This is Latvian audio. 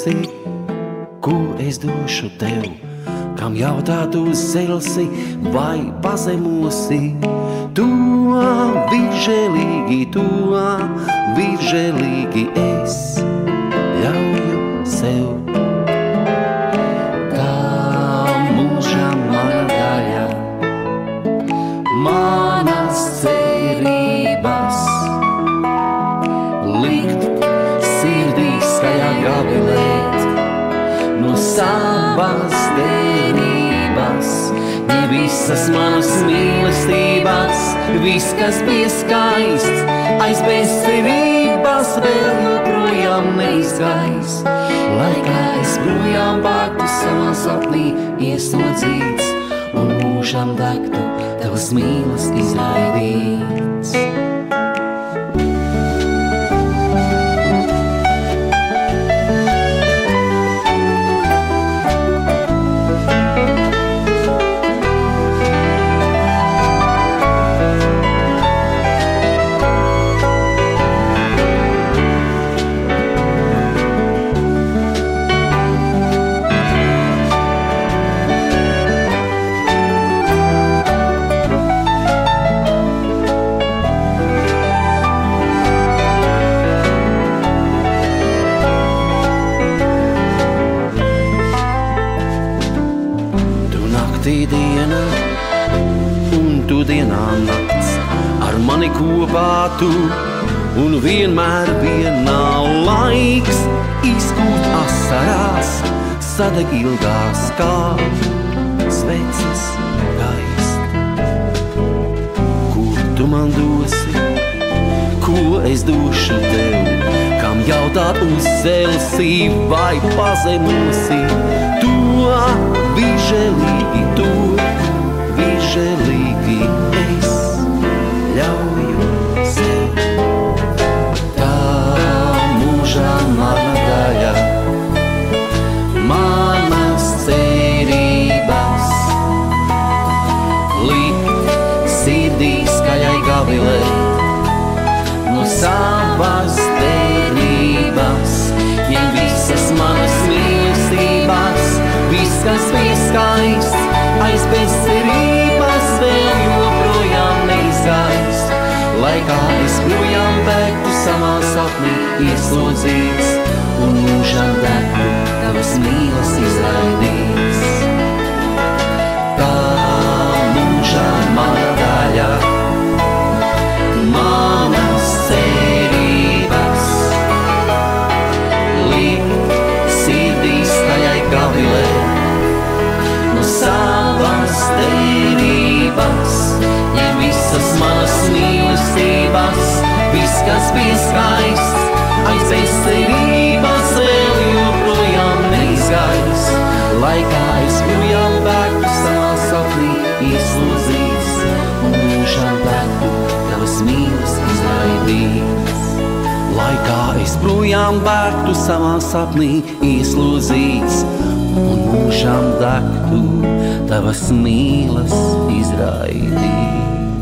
būsi, ko es došu tev, kam jautāt uz zelsi vai pazemosi. Tu vižēlīgi, vižēlīgi es ļauju sev. Tā mūžam mana daļa, manas cerības likt sirdī skaļā gavilēt no savas derības. Ne visas manas mīlestības, viss, kas bija skaists, aiz bezcerības vēl joprojām neizgais. Lai kā es projām bāgtu savā sapnī ieslodzīts un mūžam degtu tavas mīlas izraidīts. Diena, un tu dienā nakts, ar mani kopā tu, un vienmēr vienā laiks izkūt asarās, sadeg ilgās kā sveces gaist. Ko tu man dosi, ko es došu tev, kam jautāt uz zelsi vai pazemosi. Tu vižēlīgi, vižēlīgi es ļauju sev. Tā mūžam mana daļa, manas cerības likt sirdī skaļai gavilēt no savas derības. Ņem visas manas mīlestības, viss, kas bija skaists, aiz bezcerības vēl joprojām neizgais. Lai kā es projām bēgtu savā sapnī ieslodzīts un mūžam degtu tavas mīlas izraidīts. Tā mūžam mana daļa, manas cerības likt sirdī skaļai gavilēt no savas derības. Ņem visas manas mīlestības, viss, kas bija skaists, aiz bezcerības vēl joprojām neizgais. Lai kā es projām bēgtu savā sapnī ieslodzīts un mūžam degtu tavas mīlas izraidīts. Lai kā es projām bēgtu savā sapnī ieslodzīts un mūžam degtu tavas mīlas izraidīts.